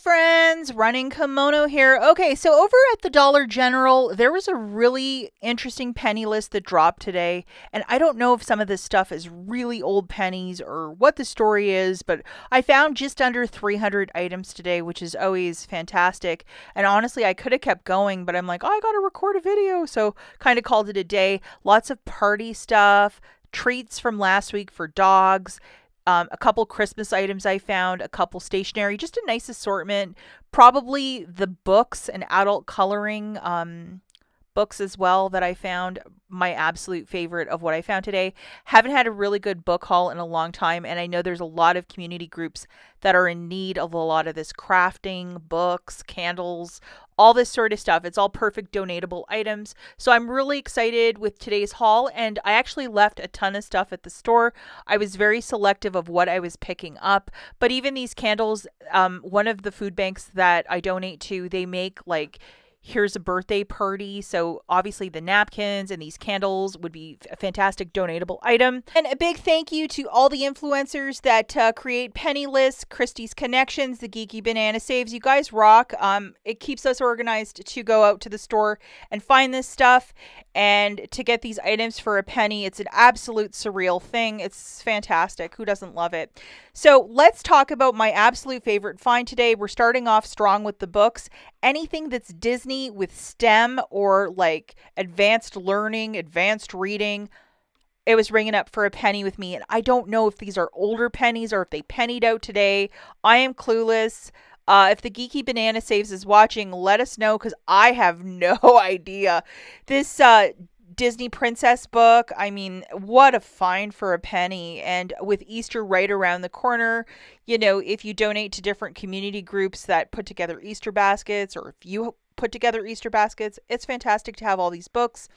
friends, Running Kimono here. Okay, so over at the Dollar General, there was a really interesting penny list that dropped today. And I don't know if some of this stuff is really old pennies or what the story is, but I found just under 300 items today, which is always fantastic. And honestly, I could have kept going, but I'm like, oh, I got to record a video. So kind of called it a day. Lots of party stuff, treats from last week for dogs. A couple Christmas items I found, a couple stationery, just a nice assortment. Probably the books and adult coloring books as well that I found. My absolute favorite of what I found today. Haven't had a really good book haul in a long time, and I know there's a lot of community groups that are in need of a lot of this crafting, books, candles, all this sort of stuff. It's all perfect donatable items. So I'm really excited with today's haul, and I actually left a ton of stuff at the store. I was very selective of what I was picking up, but even these candles, one of the food banks that I donate to, they make like here's a birthday party. So obviously the napkins and these candles would be a fantastic donatable item. And a big thank you to all the influencers that create penny lists, Christie's Connections, the Geeky Banana Saves. You guys rock. It keeps us organized to go out to the store and find this stuff and to get these items for a penny. It's an absolute surreal thing. It's fantastic. Who doesn't love it? So let's talk about my absolute favorite find today. We're starting off strong with the books. Anything that's Disney with STEM or like advanced learning, advanced reading, it was ringing up for a penny with me. And I don't know if these are older pennies or if they pennied out today. I am clueless. If the Geeky Banana Saves is watching, let us know because I have no idea. This Disney princess book, I mean, what a find for a penny. And with Easter right around the corner, you know, if you donate to different community groups that put together Easter baskets, or if you put together Easter baskets, it's fantastic to have all these books.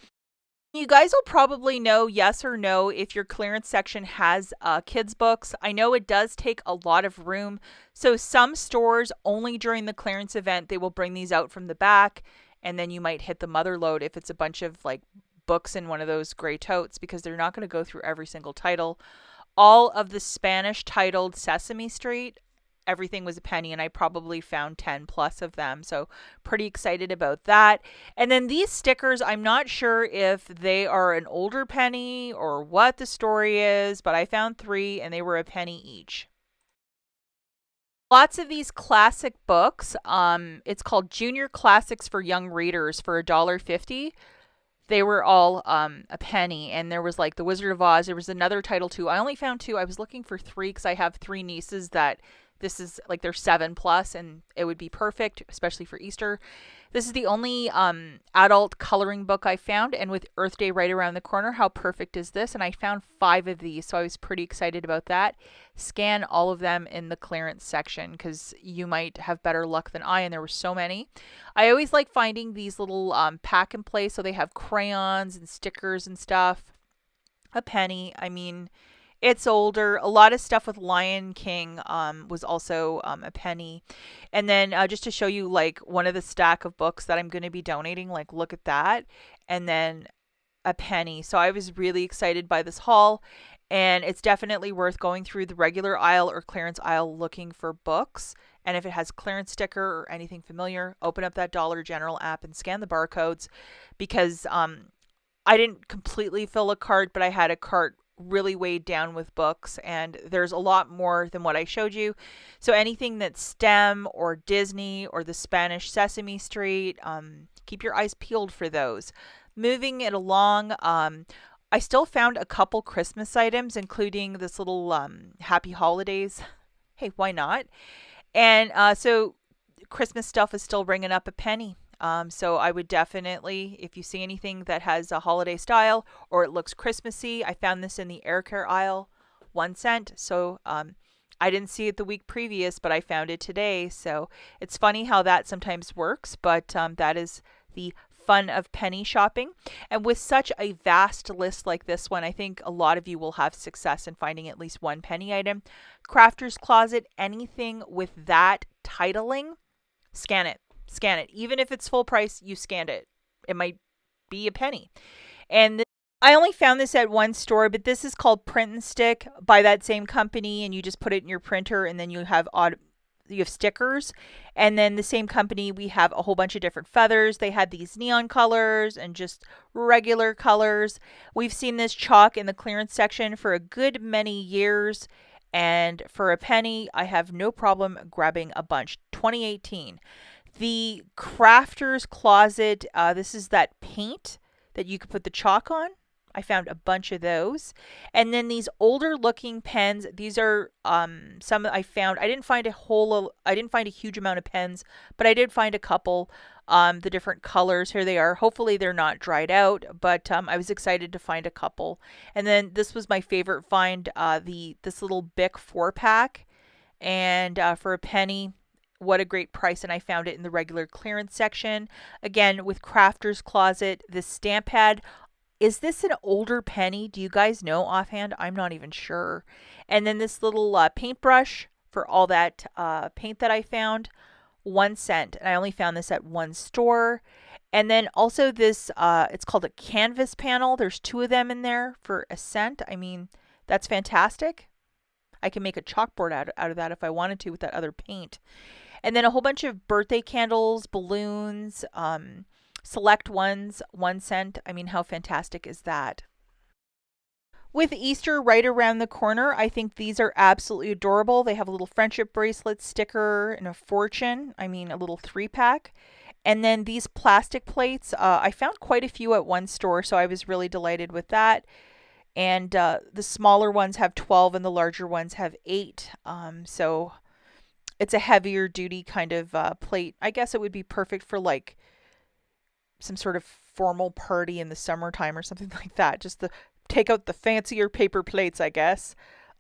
You guys will probably know yes or no if your clearance section has kids books. I know it does take a lot of room. So some stores, only during the clearance event, they will bring these out from the back, and then you might hit the mother load if it's a bunch of like books in one of those gray totes, because they're not going to go through every single title. All of the Spanish titled Sesame Street, everything was a penny, and I probably found 10 plus of them. So pretty excited about that. And then these stickers, I'm not sure if they are an older penny or what the story is, but I found 3 and they were a penny each. Lots of these classic books. It's called Junior Classics for Young Readers for $1.50. They were all a penny, and there was like The Wizard of Oz. There was another title too. I only found 2. I was looking for 3 because I have 3 nieces that this is like they're 7 plus, and it would be perfect, especially for Easter. This is the only adult coloring book I found, and with Earth Day right around the corner, how perfect is this? And I found 5 of these, so I was pretty excited about that. Scan all of them in the clearance section because you might have better luck than I, and there were so many. I always like finding these little pack and play, so they have crayons and stickers and stuff. A penny. I mean, it's older. A lot of stuff with Lion King was also a penny. And then just to show you like one of the stack of books that I'm going to be donating, like look at that. And then a penny. So I was really excited by this haul. And it's definitely worth going through the regular aisle or clearance aisle looking for books. And if it has clearance sticker or anything familiar, open up that Dollar General app and scan the barcodes, because I didn't completely fill a cart, but I had a cart really weighed down with books, and there's a lot more than what I showed you. So anything that's STEM or Disney or the Spanish Sesame Street, keep your eyes peeled for those. Moving it along, I still found a couple Christmas items, including this little Happy Holidays. Hey, why not? And so Christmas stuff is still ringing up a penny. So I would definitely, if you see anything that has a holiday style or it looks Christmassy, I found this in the air care aisle, 1 cent. So I didn't see it the week previous, but I found it today. So it's funny how that sometimes works, but that is the fun of penny shopping. And with such a vast list like this one, I think a lot of you will have success in finding at least one penny item. Crafter's Closet, anything with that titling, scan it. Scan it. Even if it's full price, you scanned it. It might be a penny. And I only found this at one store, but this is called Print and Stick by that same company, and you just put it in your printer, and then you have you have stickers. And then the same company, we have a whole bunch of different feathers. They had these neon colors and just regular colors. We've seen this chalk in the clearance section for a good many years. And for a penny, I have no problem grabbing a bunch. 2018. The Crafter's Closet, this is that paint that you could put the chalk on. I found a bunch of those. And then these older looking pens, these are some I found. I didn't find a huge amount of pens, but I did find a couple. The different colors, here they are. Hopefully they're not dried out, but I was excited to find a couple. And then this was my favorite find, this little Bic 4-pack, and for a penny. What a great price, and I found it in the regular clearance section. Again, with Crafter's Closet, this stamp pad. Is this an older penny? Do you guys know offhand? I'm not even sure. And then this little paintbrush for all that paint that I found, 1 cent. And I only found this at one store. And then also this, it's called a canvas panel. There's 2 of them in there for a cent. I mean, that's fantastic. I can make a chalkboard out of that if I wanted to with that other paint. And then a whole bunch of birthday candles, balloons, select ones, 1 cent. I mean, how fantastic is that? With Easter right around the corner, I think these are absolutely adorable. They have a little friendship bracelet sticker and a fortune. I mean, a little 3-pack. And then these plastic plates, I found quite a few at one store, so I was really delighted with that. And the smaller ones have 12 and the larger ones have 8. So it's a heavier duty kind of plate. I guess it would be perfect for like some sort of formal party in the summertime or something like that. Just to take out the fancier paper plates, I guess.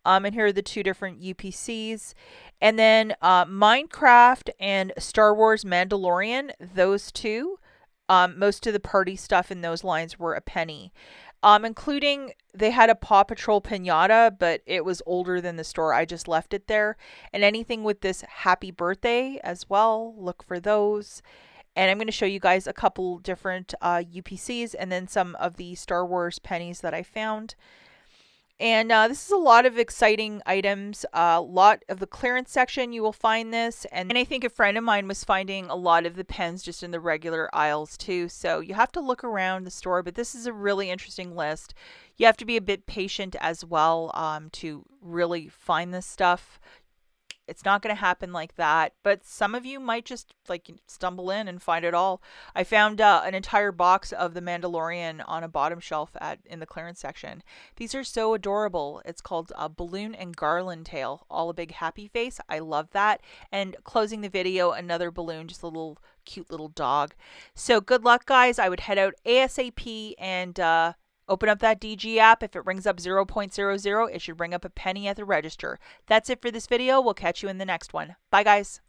And here are the 2 different UPCs. And then Minecraft and Star Wars Mandalorian, those 2. Most of the party stuff in those lines were a penny. Including they had a Paw Patrol pinata, but it was older than the store. I just left it there. And anything with this happy birthday as well, look for those. And I'm going to show you guys a couple different UPCs and then some of the Star Wars pennies that I found. And this is a lot of exciting items. A lot of the clearance section, you will find this. And I think a friend of mine was finding a lot of the pens just in the regular aisles too. So you have to look around the store, but this is a really interesting list. You have to be a bit patient as well to really find this stuff. It's not going to happen like that, but some of you might just like stumble in and find it all. I found an entire box of the Mandalorian on a bottom shelf in the clearance section. These are so adorable. It's called a Balloon and Garland Tail, all a big happy face. I love that. And closing the video, another balloon, just a little cute little dog. So good luck, guys. I would head out ASAP and open up that DG app. If it rings up 0.00, it should bring up a penny at the register. That's it for this video. We'll catch you in the next one. Bye, guys.